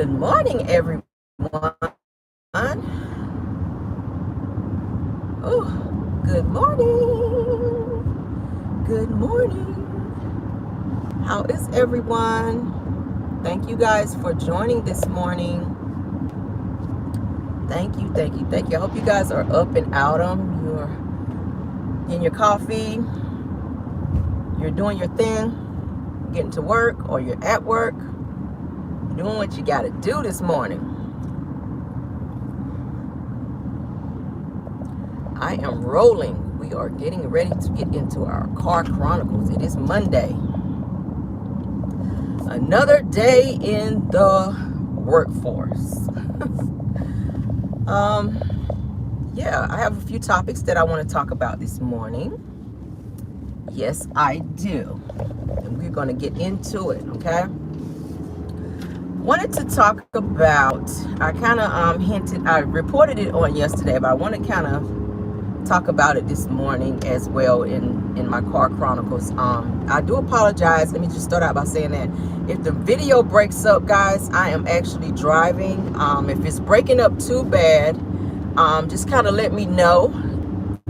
Good morning, everyone. Oh, good morning. Good morning. How is everyone? Thank you guys for joining this morning. Thank you. I hope you guys are up and out. You're getting your coffee. You're doing your thing, getting to work, or you're at work, doing what you got to do this morning. I am rolling. We are getting ready to get into our car chronicles. It is Monday. Another day in the workforce. Yeah, I have a few topics that I want to talk about this morning. Yes, I do. And we're going to get into it, okay? Wanted to talk about, I kind of I reported it on yesterday, but I want to kind of talk about it this morning as well in my car chronicles. I do apologize. Let me just start out by saying that if the video breaks up, guys, I am actually driving. If it's breaking up too bad, just kind of let me know,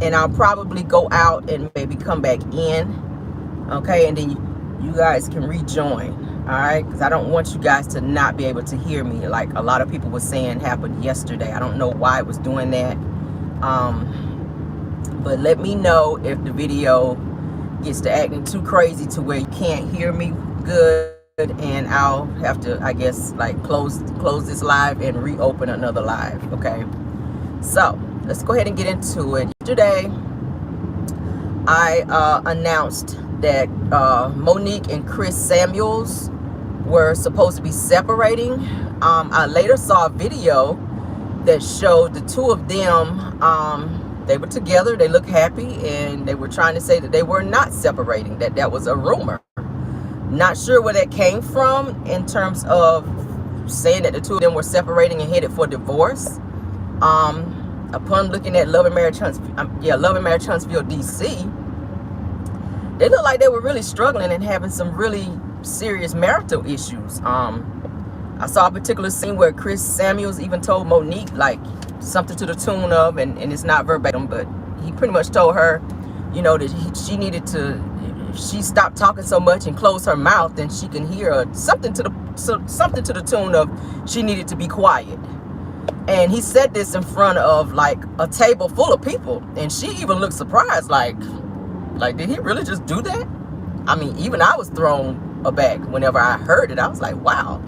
and I'll probably go out and maybe come back in, okay, and then you guys can rejoin. All right, because I don't want you guys to not be able to hear me like a lot of people were saying happened yesterday. I don't know why it was doing that. But let me know if the video gets to acting too crazy to where you can't hear me good, and I'll have to, I guess, like close this live and reopen another live, okay? So let's go ahead and get into it. Today, I announced that Monique and Chris Samuels were supposed to be separating. I later saw a video that showed the two of them. They were together, they looked happy, and they were trying to say that they were not separating, that was a rumor. Not sure where that came from in terms of saying that the two of them were separating and headed for divorce. Upon looking at Love and Marriage Huntsville, DC, they looked like they were really struggling and having some really serious marital issues. I saw a particular scene where Chris Samuels even told Monique like something to the tune of, and it's not verbatim, but he pretty much told her, you know, that she needed to, if she stopped talking so much and closed her mouth, then she can hear something to the tune of she needed to be quiet. And he said this in front of like a table full of people, and she even looked surprised, like did he really just do that? I mean, even I was thrown aback whenever I heard it. I was like, wow.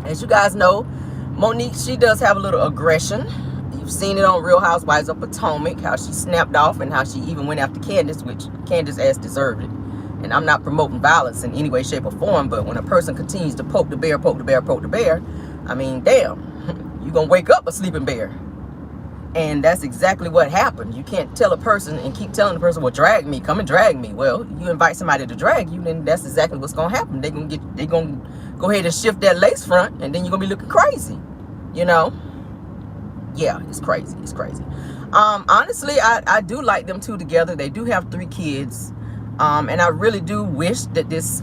As you guys know, Monique, she does have a little aggression. You've seen it on Real Housewives of Potomac, how she snapped off and how she even went after Candace, which Candace ass deserved it. And I'm not promoting violence in any way, shape, or form, but when a person continues to poke the bear, I mean, damn, you're going to wake up a sleeping bear. And that's exactly what happened. You can't tell a person and keep telling the person, well, drag me, come and drag me. Well, you invite somebody to drag you, then that's exactly what's going to happen. They're going to go ahead and shift that lace front, and then you're going to be looking crazy, you know? Yeah, it's crazy. Honestly, I do like them two together. They do have 3 kids. And I really do wish that this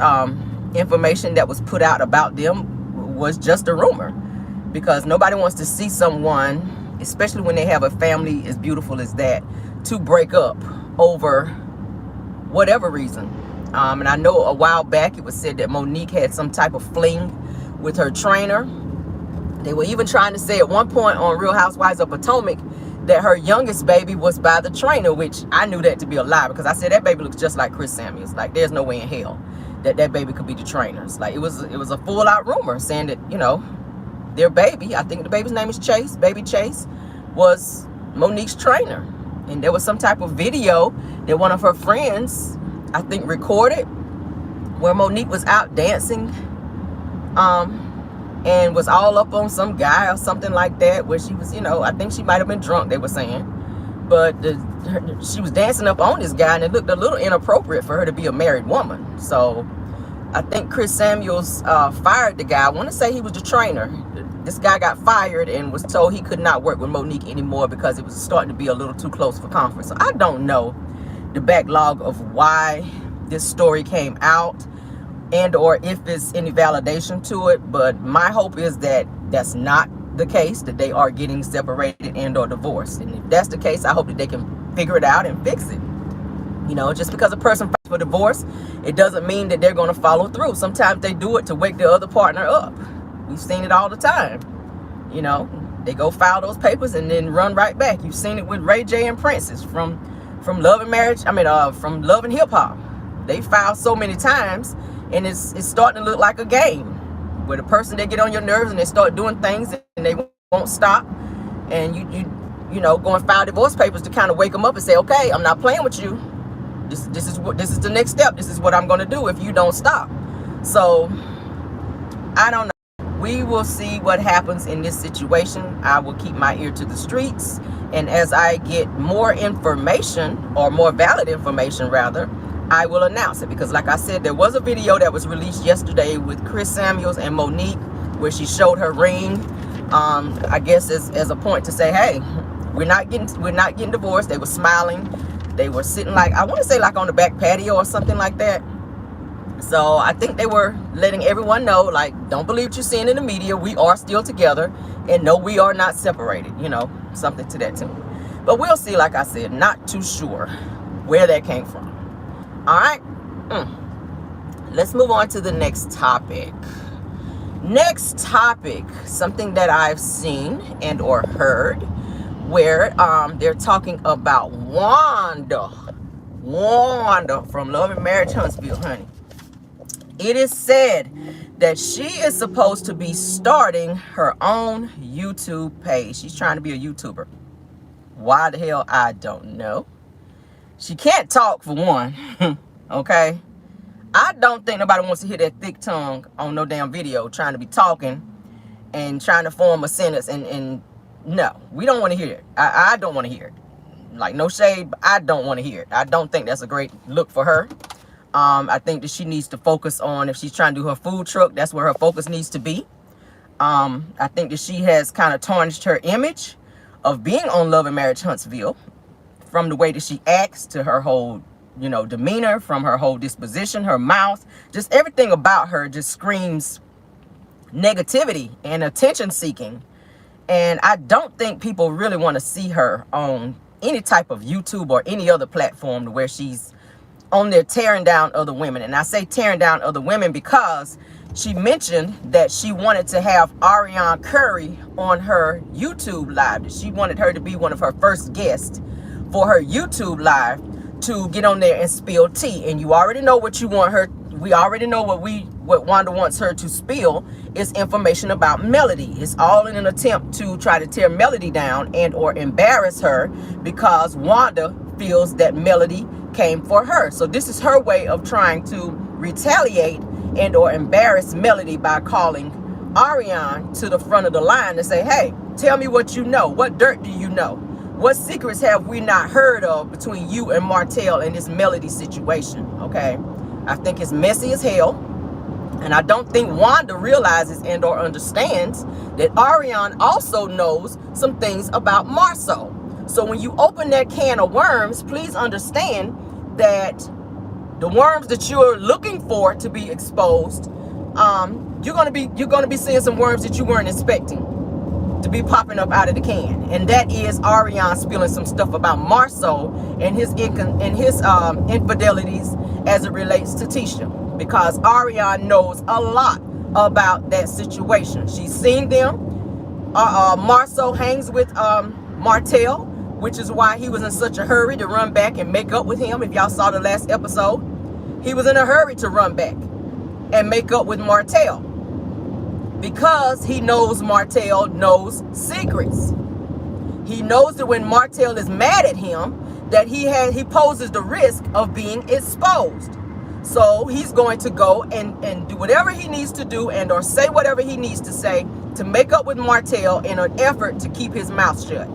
information that was put out about them was just a rumor, because nobody wants to see someone, especially when they have a family as beautiful as that, to break up over whatever reason. And I know a while back it was said that Monique had some type of fling with her trainer. They were even trying to say at one point on Real Housewives of Potomac that her youngest baby was by the trainer, which I knew that to be a lie, because I said that baby looks just like Chris Samuels. Like, there's no way in hell that baby could be the trainer's. Like, it was a full-out rumor saying that, you know, their baby, I think the baby's name is Chase, baby Chase, was Monique's trainer. And there was some type of video that one of her friends, I think, recorded where Monique was out dancing and was all up on some guy or something like that, where she was, you know, I think she might have been drunk, they were saying. But she was dancing up on this guy, and it looked a little inappropriate for her to be a married woman. So I think Chris Samuels fired the guy. I want to say he was the trainer. This guy got fired and was told he could not work with Monique anymore because it was starting to be a little too close for comfort. So I don't know the backlog of why this story came out. and or if it's any validation to it. But my hope is that that's not the case, that they are getting separated and or divorced. And if that's the case, I hope that they can figure it out and fix it. You know, just because a person fights for divorce, it doesn't mean that they're going to follow through. Sometimes they do it to wake the other partner up. We've seen it all the time. You know, they go file those papers and then run right back. You've seen it with Ray J and Princess from Love and Marriage. From Love and Hip Hop. They filed so many times, and it's starting to look like a game where the person, they get on your nerves and they start doing things and they won't stop. And you know, go and file divorce papers to kind of wake them up and say, okay, I'm not playing with you. This is the next step. This is what I'm going to do if you don't stop. So I don't know. We will see what happens in this situation. I will keep my ear to the streets, and as I get more information, or more valid information rather, I will announce it. Because like I said, there was a video that was released yesterday with Chris Samuels and Monique where she showed her ring, I guess as a point to say, hey, we're not getting divorced. They were smiling. They were sitting, like, I want to say, like on the back patio or something like that. So I think they were letting everyone know, like, don't believe what you're seeing in the media. We are still together, and no, we are not separated, you know, something to that tune. But we'll see. Like I said, not too sure where that came from. All right. Let's move on to the next topic. Next topic, something that I've seen and or heard, where they're talking about Wanda from Love and Marriage Huntsville, honey. It is said that she is supposed to be starting her own YouTube page. She's trying to be a YouTuber. Why the hell? I don't know. She can't talk, for one. Okay? I don't think nobody wants to hear that thick tongue on no damn video, trying to be talking and trying to form a sentence. And no, we don't want to hear it. I don't want to hear it. Like, no shade, but I don't want to hear it. I don't think that's a great look for her. I think that she needs to focus on, if she's trying to do her food truck, that's where her focus needs to be. I think that she has kind of tarnished her image of being on Love and Marriage Huntsville, from the way that she acts to her whole, you know, demeanor, from her whole disposition, her mouth, just everything about her just screams negativity and attention seeking. And I don't think people really want to see her on any type of YouTube or any other platform to where she's on there tearing down other women. And I say tearing down other women because she mentioned that she wanted to have Arionne Curry on her YouTube live. That she wanted her to be one of her first guests for her YouTube live to get on there and spill tea. And you already know what you want her. We already know what Wanda wants her to spill is information about Melody. It's all in an attempt to try to tear Melody down and or embarrass her, because Wanda feels that Melody came for her. So this is her way of trying to retaliate and or embarrass Melody by calling Arionne to the front of the line to say, hey, tell me what you know. What dirt do you know? What secrets have we not heard of between you and Martell in this Melody situation? Okay, I think it's messy as hell. And I don't think Wanda realizes and or understands that Arionne also knows some things about Marsau. So when you open that can of worms, please understand that the worms that you're looking for to be exposed, you're gonna be seeing some worms that you weren't expecting to be popping up out of the can. And that is Arionne spilling some stuff about Marsau and his infidelities as it relates to Tisha. Because Arionne knows a lot about that situation. She's seen them. Marsau hangs with Martell, which is why he was in such a hurry to run back and make up with him. If y'all saw the last episode, he was in a hurry to run back and make up with Martell, because he knows Martell knows secrets. He knows that when Martell is mad at him, that he poses the risk of being exposed. So he's going to go and do whatever he needs to do and or say whatever he needs to say to make up with Martell in an effort to keep his mouth shut.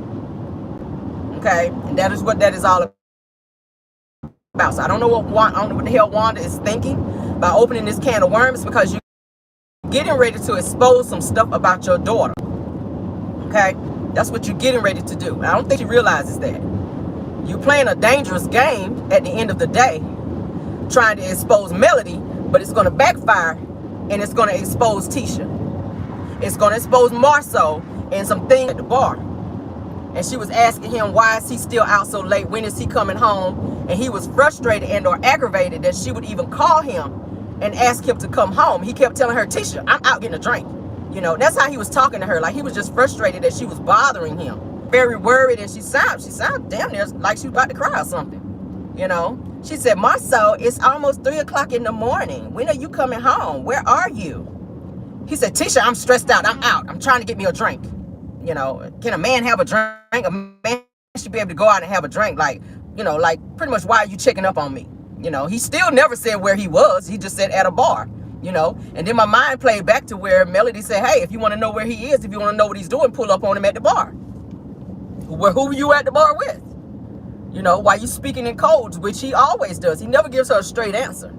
Okay, and that is what that is all about. So I don't know what the hell Wanda is thinking by opening this can of worms, because you're getting ready to expose some stuff about your daughter. Okay, that's what you're getting ready to do. I don't think she realizes that. You're playing a dangerous game at the end of the day, trying to expose Melody but it's going to backfire, and it's going to expose Tisha. It's going to expose Marsau and some things at the bar. And she was asking him, why is he still out so late? When is he coming home? And he was frustrated and or aggravated that she would even call him and ask him to come home. He kept telling her, Tisha, I'm out getting a drink. You know, that's how he was talking to her. Like, he was just frustrated that she was bothering him. Very worried, and she sounded damn near like she was about to cry or something. You know, she said, Marsau, it's almost 3 o'clock in the morning. When are you coming home? Where are you? He said, Tisha, I'm stressed out. I'm out. I'm trying to get me a drink. You know, can a man have a drink? A man should be able to go out and have a drink. Like, you know, like pretty much, why are you checking up on me? You know, he still never said where he was. He just said at a bar, you know. And then my mind played back to where Melody said, hey, if you want to know where he is, if you want to know what he's doing, pull up on him at the bar. Who were you at the bar with? You know, why you speaking in codes, which he always does. He never gives her a straight answer.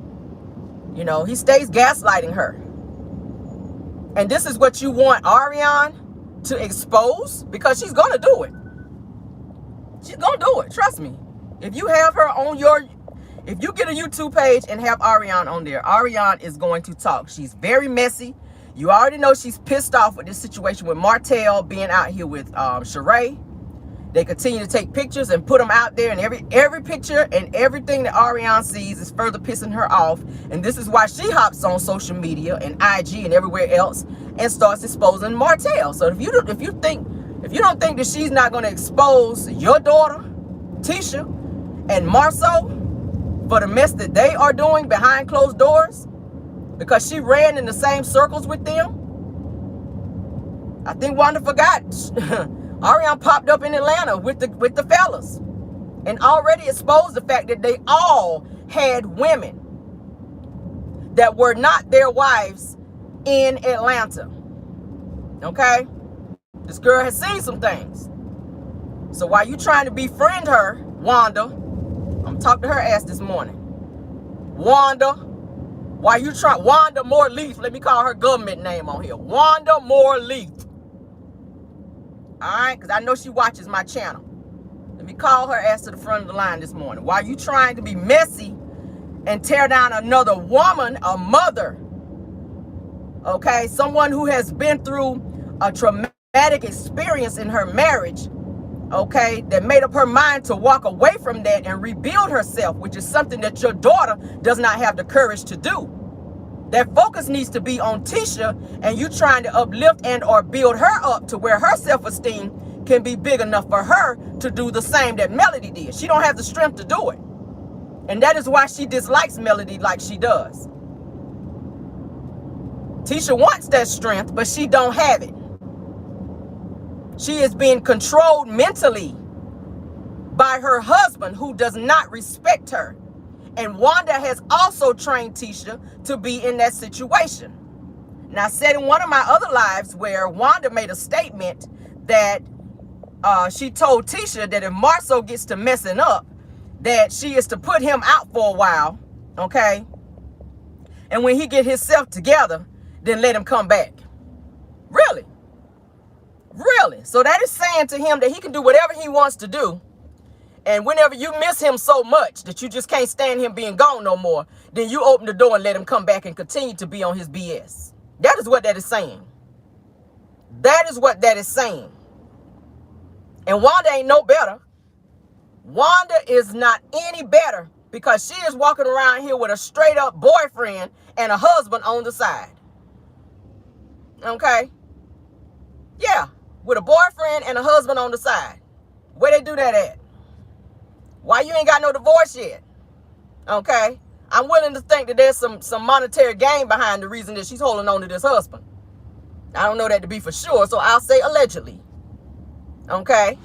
You know, he stays gaslighting her. And this is what you want Arionne to expose, because she's going to do it. She's going to do it. Trust me. If you have her on if you get a YouTube page and have Arionne on there, Arionne is going to talk. She's very messy. You already know she's pissed off with this situation with Martell being out here with Sheree. They continue to take pictures and put them out there, and every picture and everything that Arionne sees is further pissing her off. And this is why she hops on social media and IG and everywhere else and starts exposing Martell. So if you don't think that she's not going to expose your daughter, Tisha, and Marsau for the mess that they are doing behind closed doors, because she ran in the same circles with them, I think Wanda forgot. Arionne popped up in Atlanta with the fellas and already exposed the fact that they all had women that were not their wives in Atlanta. Okay? This girl has seen some things. So while you trying to befriend her, Wanda, I'm talking to her ass this morning. Wanda, Wanda Moore Leaf, let me call her government name on here. Wanda Moore Leaf. All right, because I know she watches my channel. Let me call her ass to the front of the line this morning. While you trying to be messy and tear down another woman, a mother, okay, someone who has been through a traumatic experience in her marriage, okay, that made up her mind to walk away from that and rebuild herself, which is something that your daughter does not have the courage to do. That focus needs to be on Tisha, and you trying to uplift and or build her up to where her self-esteem can be big enough for her to do the same that Melody did. She don't have the strength to do it. And that is why she dislikes Melody like she does. Tisha wants that strength, but she don't have it. She is being controlled mentally by her husband, who does not respect her. And Wanda has also trained Tisha to be in that situation. Now, I said in one of my other lives where Wanda made a statement that she told Tisha that if Marsau gets to messing up, that she is to put him out for a while, okay? And when he get himself together, then let him come back. Really? Really? So that is saying to him that he can do whatever he wants to do. And whenever you miss him so much that you just can't stand him being gone no more, then you open the door and let him come back and continue to be on his BS. That is what that is saying. That is what that is saying. And Wanda ain't no better. Wanda is not any better because she is walking around here with a straight up boyfriend and a husband on the side. Okay? Yeah, with a boyfriend and a husband on the side. Where they do that at? Why you ain't got no divorce yet? Okay? I'm willing to think that there's some monetary gain behind the reason that she's holding on to this husband. I don't know that to be for sure, so I'll say allegedly. Okay?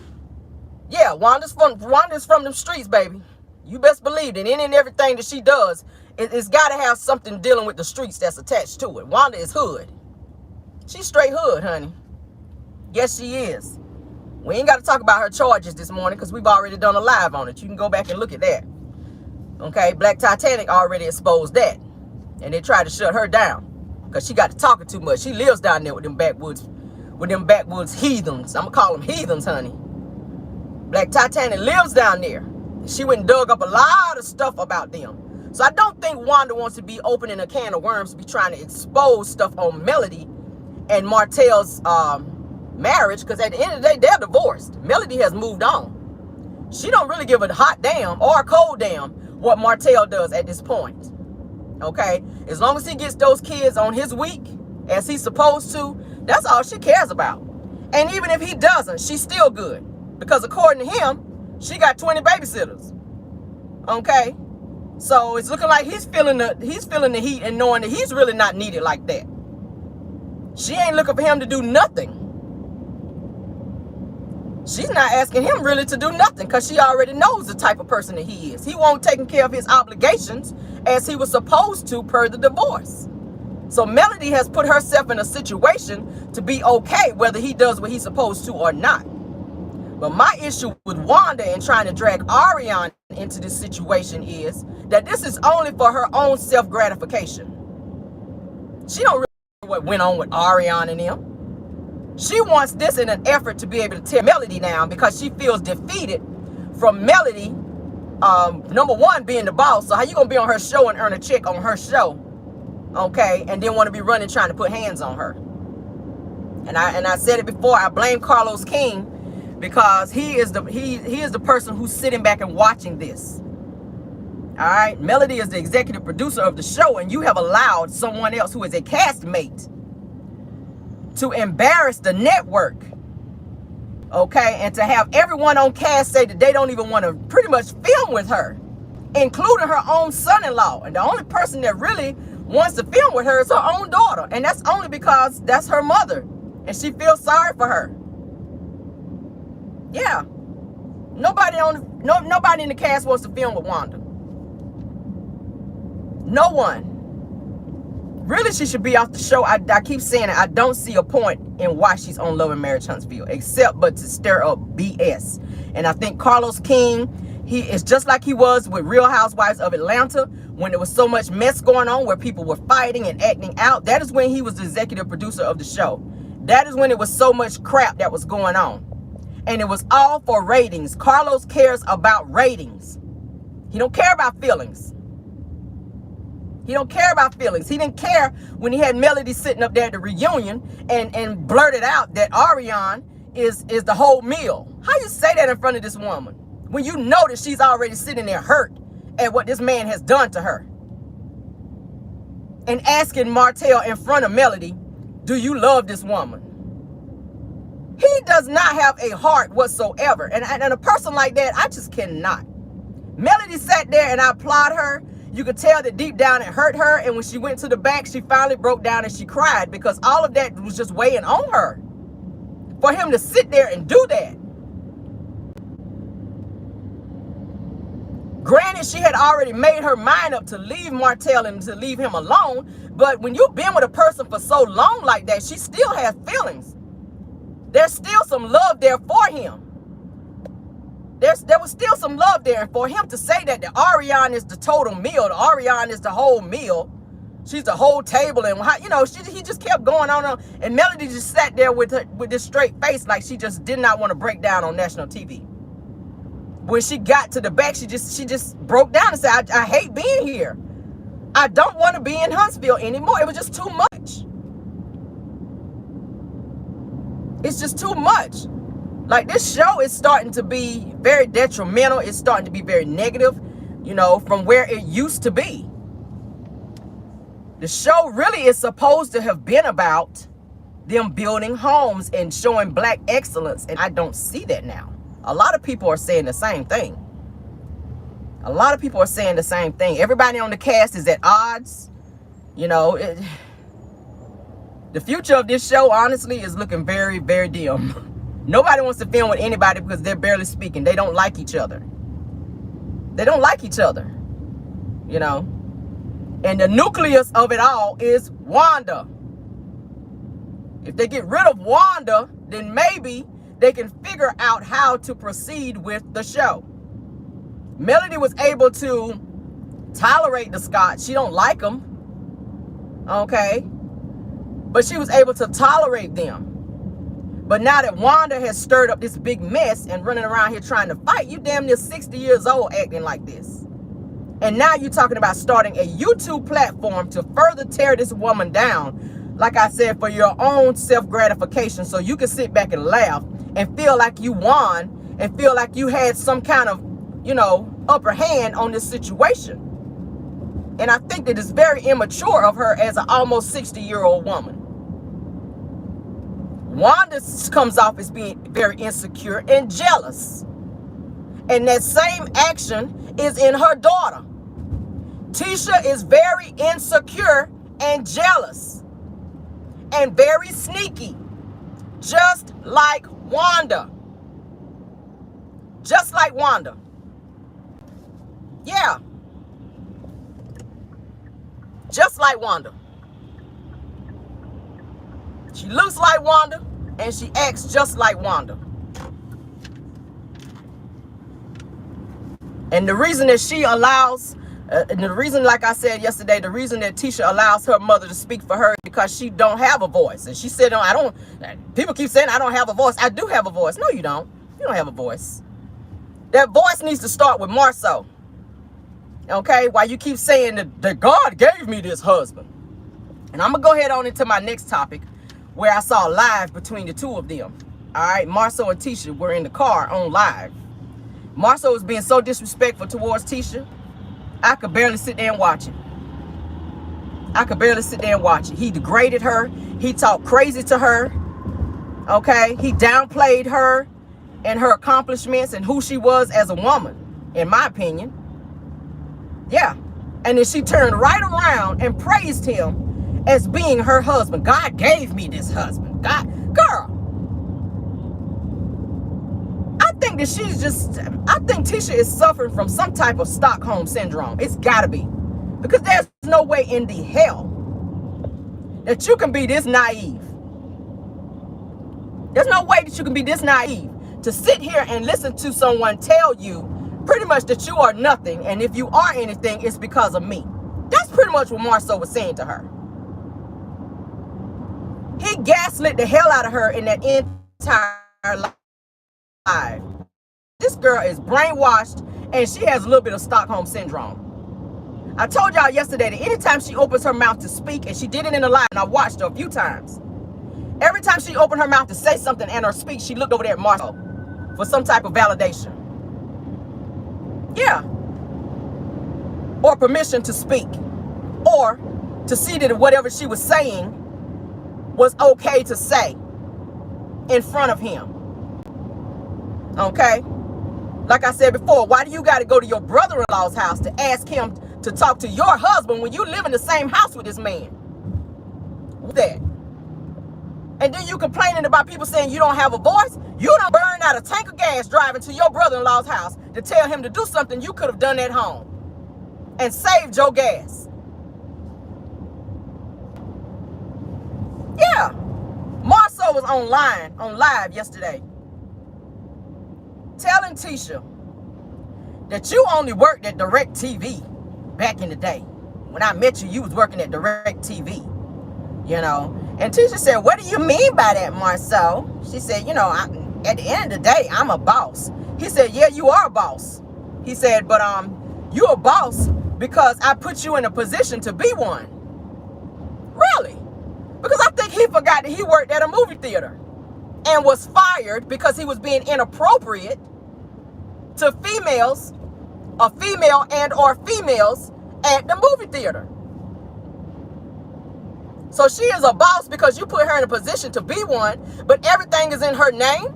Yeah, Wanda's from them streets, baby. You best believe that any and everything that she does, it's got to have something dealing with the streets that's attached to it. Wanda is hood. She's straight hood, honey. Yes, she is. We ain't got to talk about her charges this morning because we've already done a live on it. You can go back and look at that. Okay, Black Titanic already exposed that. And they tried to shut her down because she got to talking too much. She lives down there with them backwoods heathens. I'm going to call them heathens, honey. Black Titanic lives down there. She went and dug up a lot of stuff about them. So I don't think Wanda wants to be opening a can of worms to be trying to expose stuff on Melody and Martell's marriage, because at the end of the day, they're divorced. Melody has moved on. She don't really give a hot damn or a cold damn what Martell does at this point. Okay? As long as he gets those kids on his week, as he's supposed to, that's all she cares about. And even if he doesn't, she's still good. Because according to him, she got 20 babysitters. Okay? So it's looking like he's feeling the heat and knowing that he's really not needed like that. She ain't looking for him to do nothing. She's not asking him really to do nothing because she already knows the type of person that he is. He won't take care of his obligations as he was supposed to per the divorce. So Melody has put herself in a situation to be okay whether he does what he's supposed to or not. But my issue with Wanda and trying to drag Arionne into this situation is that this is only for her own self-gratification. She don't really know what went on with Arionne and them. She wants this in an effort to be able to tear Melody down because she feels defeated from Melody, number one, being the boss. So how you going to be on her show and earn a check on her show, okay, and then want to be running trying to put hands on her? And I said it before, I blame Carlos King because he is the person who's sitting back and watching this. All right, Melody is the executive producer of the show, and you have allowed someone else who is a castmate to embarrass the network, okay, and to have everyone on cast say that they don't even want to pretty much film with her, including her own son-in-law. And the only person that really wants to film with her is her own daughter, and that's only because that's her mother, and she feels sorry for her. Yeah, nobody in the cast wants to film with Wanda. No one. Really, she should be off the show. I keep saying it. I don't see a point in why she's on Love and Marriage Huntsville, except but to stir up BS. And I think Carlos King, he is just like he was with Real Housewives of Atlanta, when there was so much mess going on where people were fighting and acting out. That is when he was the executive producer of the show. That is when it was so much crap that was going on. And it was all for ratings. Carlos cares about ratings. He don't care about feelings. He don't care about feelings. He didn't care when he had Melody sitting up there at the reunion and blurted out that Arionne is the whole meal. How you say that in front of this woman when you know that she's already sitting there hurt at what this man has done to her? And asking Martell in front of Melody, do you love this woman? He does not have a heart whatsoever. And a person like that, I just cannot. Melody sat there and I applaud her. You could tell that deep down it hurt her. And when she went to the back, she finally broke down and she cried because all of that was just weighing on her. For him to sit there and do that. Granted, she had already made her mind up to leave Martell and to leave him alone. But when you've been with a person for so long like that, she still has feelings. There's still some love there for him. There was still some love there. And for him to say that the Arionne is the total meal, the Arionne is the whole meal, she's the whole table, and he just kept going on. And Melody just sat there with this straight face like she just did not want to break down on national TV. When she got to the back, she just broke down and said, I hate being here. I don't want to be in Huntsville anymore. It was just too much. It's just too much. Like, this show is starting to be very detrimental. It's starting to be very negative, from where it used to be. The show really is supposed to have been about them building homes and showing Black excellence. And I don't see that now. A lot of people are saying the same thing. Everybody on the cast is at odds. The future of this show, honestly, is looking very, very dim. Nobody wants to film with anybody because they're barely speaking. They don't like each other. And the nucleus of it all is Wanda. If they get rid of Wanda, then maybe they can figure out how to proceed with the show. Melody was able to tolerate the Scotts. She don't like them. Okay? But she was able to tolerate them. But now that Wanda has stirred up this big mess and running around here trying to fight, you damn near 60 years old acting like this. And now you're talking about starting a YouTube platform to further tear this woman down, like I said, for your own self-gratification, so you can sit back and laugh and feel like you won and feel like you had some kind of, you know, upper hand on this situation. And I think that it's very immature of her as an almost 60-year-old woman. Wanda comes off as being very insecure and jealous. And that same action is in her daughter. Tisha is very insecure and jealous and very sneaky, just like Wanda. Just like Wanda. Yeah. Just like Wanda. She looks like Wanda and she acts just like Wanda. And the reason that she allows, and the reason, like I said yesterday, the reason that Tisha allows her mother to speak for her is because she don't have a voice. And she said, no, people keep saying I don't have a voice. I do have a voice. No, you don't. You don't have a voice. That voice needs to start with Marsau. Okay? While you keep saying that God gave me this husband. And I'm going to go ahead on into my next topic, where I saw live between the two of them. All right? Marsau and Tisha were in the car on live. Marsau was being so disrespectful towards Tisha. I could barely sit there and watch it. I could barely sit there and watch it. He degraded her. He talked crazy to her. Okay? He downplayed her and her accomplishments and who she was as a woman, in my opinion. Yeah. And then she turned right around and praised him as being her husband. God gave me this husband. God, girl. I think Tisha is suffering from some type of Stockholm syndrome. It's gotta be. Because there's no way in the hell that you can be this naive. There's no way that you can be this naive to sit here and listen to someone tell you pretty much that you are nothing, and if you are anything, it's because of me. That's pretty much what Marsau was saying to her. He gaslit the hell out of her in that entire life. This girl is brainwashed, and she has a little bit of Stockholm syndrome. I told y'all yesterday that anytime she opens her mouth to speak, and she did it in the live, and I watched her a few times, every time she opened her mouth to say something and her speak, she looked over there at Marsau for some type of validation. Yeah. Or permission to speak. Or to see that whatever she was saying was okay to say in front of him. Okay? Like I said before, why do you got to go to your brother-in-law's house to ask him to talk to your husband when you live in the same house with this man? What's that? And then you complaining about people saying you don't have a voice? You done burned out a tank of gas driving to your brother-in-law's house to tell him to do something you could have done at home and saved your gas. Yeah. Marsau was on live yesterday, telling Tisha that you only worked at DirecTV back in the day. When I met you, you was working at DirecTV, you know. And Tisha said, what do you mean by that, Marsau? She said, you know, at the end of the day, I'm a boss. He said, yeah, you are a boss. He said, but you're a boss because I put you in a position to be one. Really? Because I think he forgot that he worked at a movie theater and was fired because he was being inappropriate to females, a female and or females at the movie theater. So she is a boss because you put her in a position to be one, but everything is in her name.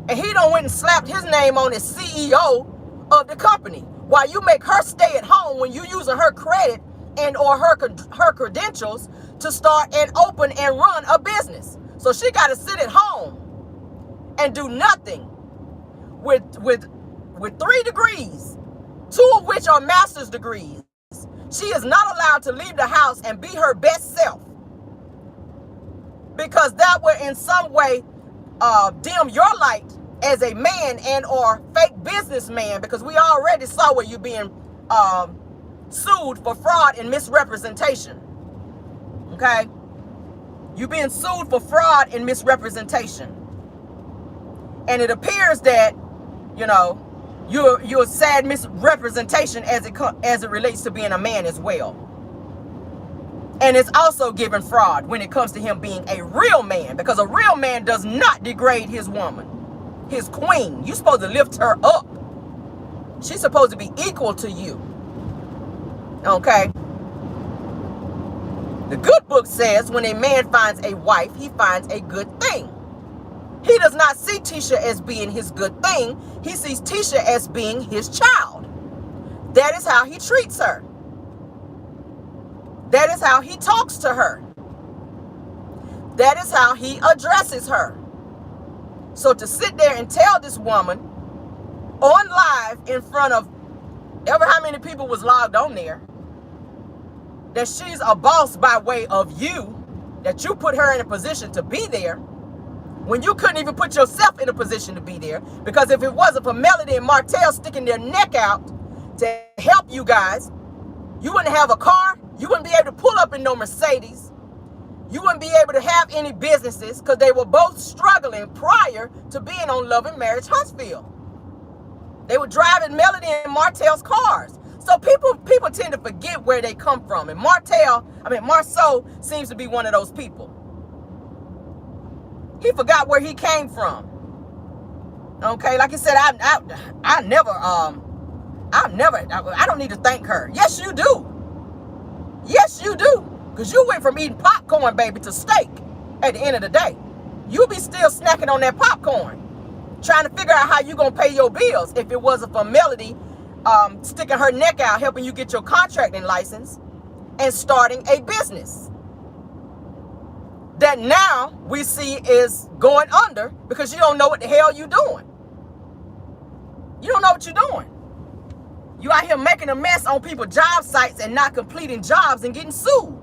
And he done went and slapped his name on as CEO of the company, while you make her stay at home when you using her credit and or her credentials to start and open and run a business. So she got to sit at home and do nothing with 3 degrees, 2 of which are master's degrees. She is not allowed to leave the house and be her best self, because that would in some way dim your light as a man and or fake businessman, because we already saw where you're being sued for fraud and misrepresentation. Okay? You're being sued for fraud and misrepresentation. And it appears that, you know, You're a sad misrepresentation as it relates to being a man as well. And it's also giving fraud when it comes to him being a real man, because a real man does not degrade his woman, his queen. You're supposed to lift her up. She's supposed to be equal to you. Okay? The good book says when a man finds a wife, he finds a good thing. He does not see Tisha as being his good thing. He sees Tisha as being his child. That is how he treats her. That is how he talks to her. That is how he addresses her. So to sit there and tell this woman on live in front of ever how many people was logged on there that she's a boss by way of you, that you put her in a position to be there, when you couldn't even put yourself in a position to be there, because if it wasn't for Melody and Martell sticking their neck out to help you guys, you wouldn't have a car. You wouldn't be able to pull up in no Mercedes. You wouldn't be able to have any businesses, because they were both struggling prior to being on Love and Marriage Huntsville. They were driving Melody and Martell's cars. So people tend to forget where they come from. And Marsau seems to be one of those people. He forgot where he came from. Okay, like I said, I don't need to thank her. Yes, you do. Yes, you do. Because you went from eating popcorn, baby, to steak at the end of the day. You'll be still snacking on that popcorn, trying to figure out how you're going to pay your bills if it wasn't for Melody sticking her neck out, helping you get your contracting license and starting a business that now we see is going under because you don't know what the hell you're doing. You don't know what you're doing. You out here making a mess on people's job sites and not completing jobs and getting sued.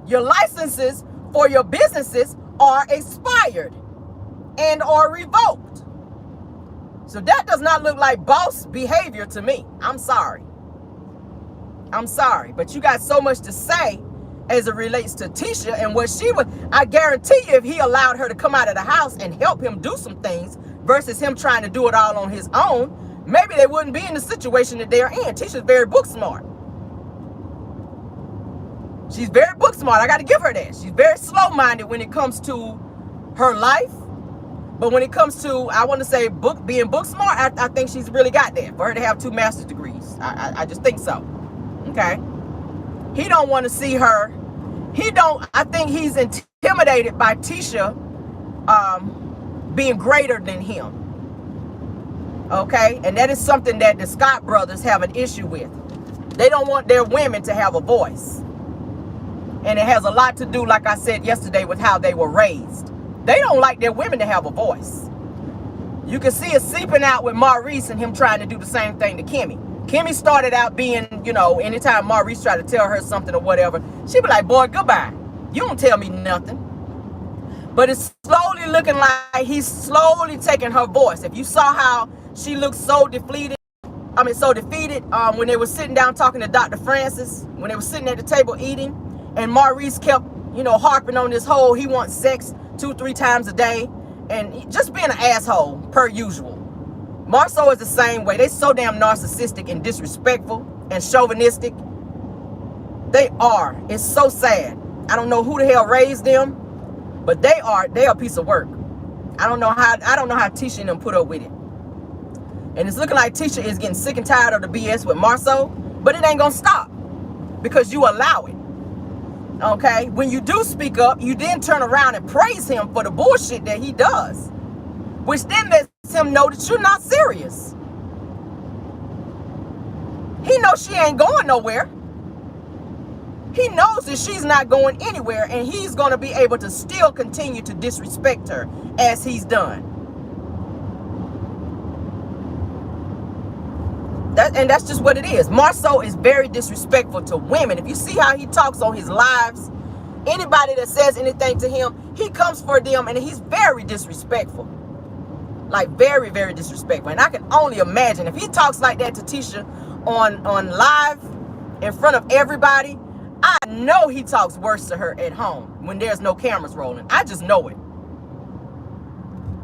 Your licenses for your businesses are expired and are revoked. So that does not look like boss behavior to me. I'm sorry. I'm sorry. But you got so much to say as it relates to Tisha and what she would. I guarantee you if he allowed her to come out of the house and help him do some things versus him trying to do it all on his own, maybe they wouldn't be in the situation that they're in. Tisha's very book smart. She's very book smart. I got to give her that. She's very slow-minded when it comes to her life. But when it comes to, I want to say, being book smart, I think she's really got that. For her to have 2 master's degrees. I just think so. Okay? He don't want to see her. I think he's intimidated by Tisha being greater than him. Okay? And that is something that the Scott brothers have an issue with. They don't want their women to have a voice. And it has a lot to do, like I said yesterday, with how they were raised. They don't like their women to have a voice. You can see it seeping out with Maurice and him trying to do the same thing to Kimmy. Kimmy started out being, anytime Maurice tried to tell her something or whatever, she'd be like, boy, goodbye. You don't tell me nothing. But it's slowly looking like he's slowly taking her voice. If you saw how she looked so defeated when they were sitting down talking to Dr. Francis, when they were sitting at the table eating, and Maurice kept, harping on this whole, he wants sex 2-3 times a day, and just being an asshole, per usual. Marsau is the same way. They so damn narcissistic and disrespectful and chauvinistic. They are. It's so sad. I don't know who the hell raised them, but they are a piece of work. I don't know how Tisha and them put up with it. And it's looking like Tisha is getting sick and tired of the BS with Marsau, but it ain't gonna stop because you allow it. Okay? When you do speak up, you then turn around and praise him for the bullshit that he does, which then lets him know that you're not serious. He knows she ain't going nowhere. He knows that she's not going anywhere, and he's going to be able to still continue to disrespect her as he's done. And that's just what it is. Marsau is very disrespectful to women. If you see how he talks on his lives, anybody that says anything to him, he comes for them, and he's very disrespectful. Like very, very disrespectful. And I can only imagine if he talks like that to Tisha on live in front of everybody, I know he talks worse to her at home when there's no cameras rolling. I just know it.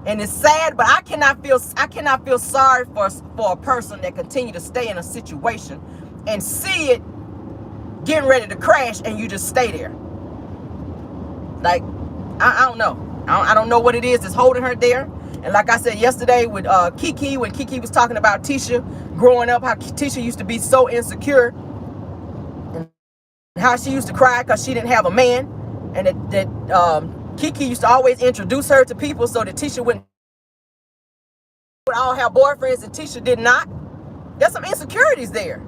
And it's sad, but I cannot feel sorry for a person that continue to stay in a situation and see it getting ready to crash and you just stay there. Like, I don't know. I don't know what it is that's holding her there. And like I said yesterday with Kiki, when Kiki was talking about Tisha growing up, how Tisha used to be so insecure and how she used to cry because she didn't have a man, and that Kiki used to always introduce her to people so that Tisha would all have boyfriends and Tisha did not. There's some insecurities there.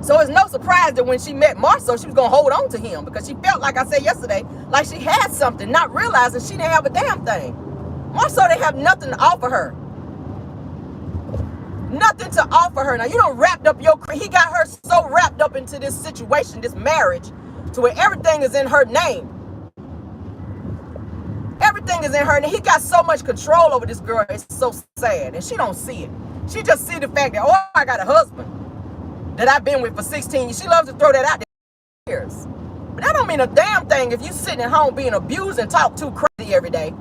So it's no surprise that when she met Marsau, she was going to hold on to him because she felt, like I said yesterday, like she had something, not realizing she didn't have a damn thing. Marsau didn't have nothing to offer her. Nothing to offer her. Now, you don't wrapped up he got her so wrapped up into this situation, this marriage, to where everything is in her name. Everything is in her name. He got so much control over this girl. It's so sad. And she don't see it. She just see the fact that, oh, I got a husband that I've been with for 16 years. She loves to throw that out there. Years. But that don't mean a damn thing if you sitting at home being abused and talk too crazy every day.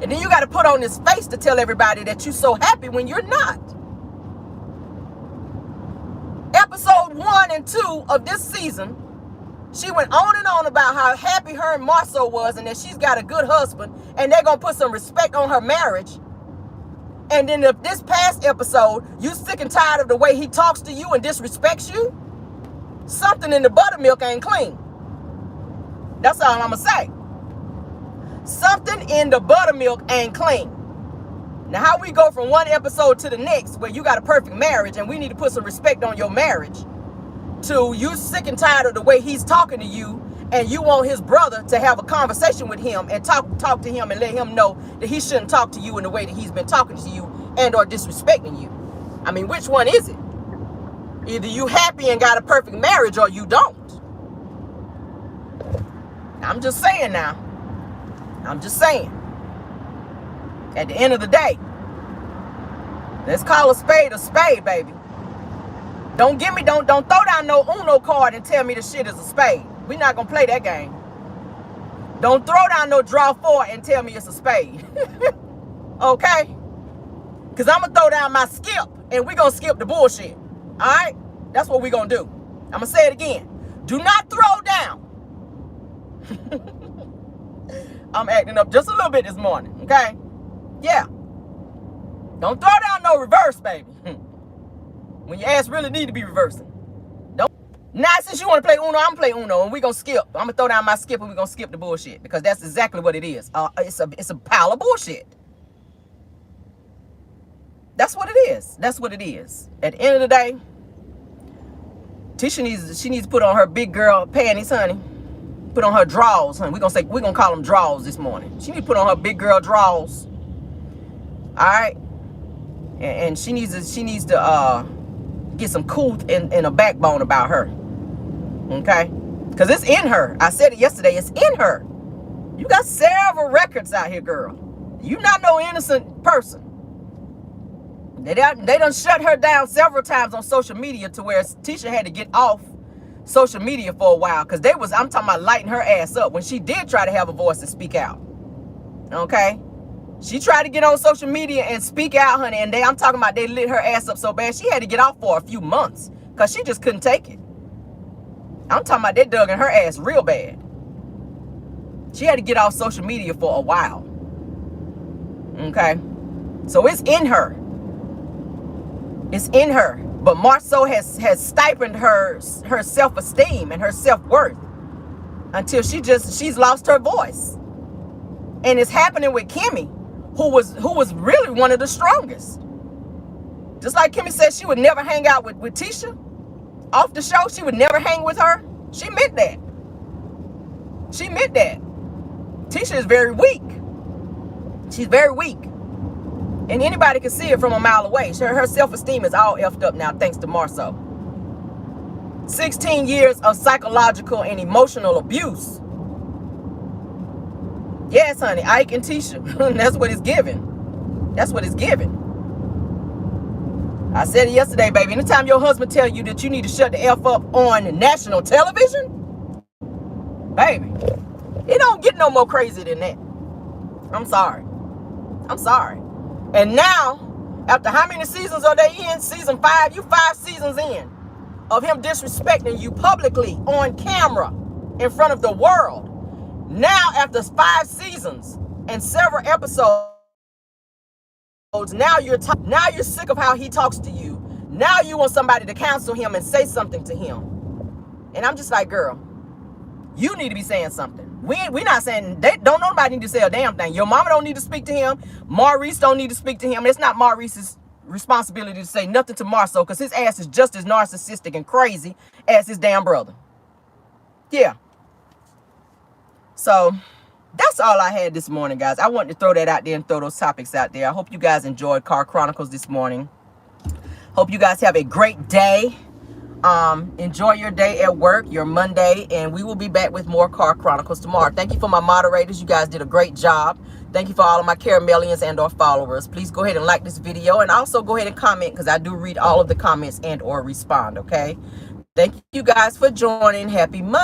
And then you got to put on this face to tell everybody that you're so happy when you're not. Episode 1 and 2 of this season, she went on and on about how happy her and Marsau was and that she's got a good husband and they're going to put some respect on her marriage. And then this past episode, you sick and tired of the way he talks to you and disrespects you? Something in the buttermilk ain't clean. That's all I'm going to say. Something in the buttermilk ain't clean. Now, how we go from one episode to the next where you got a perfect marriage and we need to put some respect on your marriage, to you sick and tired of the way he's talking to you and you want his brother to have a conversation with him and talk to him and let him know that he shouldn't talk to you in the way that he's been talking to you and or disrespecting you. I mean, which one is it? Either you happy and got a perfect marriage or you don't. I'm just saying now. I'm just saying. At the end of the day, let's call a spade, baby. Don't throw down no Uno card and tell me the shit is a spade. We're not gonna play that game. Don't throw down no draw 4 and tell me it's a spade. Okay? Because I'm gonna throw down my skip and we're gonna skip the bullshit. Alright? That's what we're gonna do. I'm gonna say it again. Do not throw down. I'm acting up just a little bit this morning, okay? Yeah. Don't throw down no reverse, baby. When your ass really need to be reversing. Don't. Now, since you want to play Uno, I'm going to play Uno, and we're going to skip. I'm going to throw down my skip, and we're going to skip the bullshit, because that's exactly what it is. It's a pile of bullshit. That's what it is. That's what it is. At the end of the day, Tisha needs to put on her big girl panties, honey. Put on her drawers, honey. We're gonna call them drawers this morning. She need to put on her big girl drawers. All right, and she needs to get some couth and a backbone about her. Okay, because it's in her. I said it yesterday. It's in her. You got several records out here, girl. You not no innocent person. They done shut her down several times on social media to where Tisha had to get off social media for a while because I'm talking about lighting her ass up when she did try to have a voice to speak out. Okay? She tried to get on social media and speak out, honey, and I'm talking about they lit her ass up so bad she had to get off for a few months because she just couldn't take it. I'm talking about they dug in her ass real bad. She had to get off social media for a while. Okay? So it's in her. It's in her. But Marsau has stifled her self-esteem and her self-worth until she's lost her voice. And it's happening with Kimmy, who was really one of the strongest. Just like Kimmy said she would never hang out with Tisha off the show. She would never hang with her. She meant that. She meant that. Tisha is very weak. She's very weak. And anybody can see it from a mile away. Her self-esteem is all effed up now thanks to Marsau. 16 years of psychological and emotional abuse. Yes, honey, Ike and Tisha. That's what it's giving. That's what it's giving. I said it yesterday, baby. Anytime your husband tell you that you need to shut the F up on national television, baby, it don't get no more crazy than that. I'm sorry. I'm sorry. And now, after how many seasons are they in? Season 5. You 5 seasons in of him disrespecting you publicly on camera in front of the world. Now, after 5 seasons and several episodes, now you're sick of how he talks to you. Now you want somebody to counsel him and say something to him. And I'm just like, girl, you need to be saying something. We're not saying, don't nobody need to say a damn thing. Your mama don't need to speak to him. Maurice don't need to speak to him. It's not Maurice's responsibility to say nothing to Marsau, because his ass is just as narcissistic and crazy as his damn brother. Yeah. So that's all I had this morning, guys. I wanted to throw that out there and throw those topics out there. I hope you guys enjoyed Car Chronicles this morning. Hope you guys have a great day. Enjoy your day at work, your Monday, and we will be back with more Car Chronicles tomorrow. Thank you for my moderators. You guys did a great job. Thank you for all of my Caramellians and or followers. Please go ahead and like this video, and also go ahead and comment, because I do read all of the comments and or respond, okay? Thank you guys for joining. Happy Monday.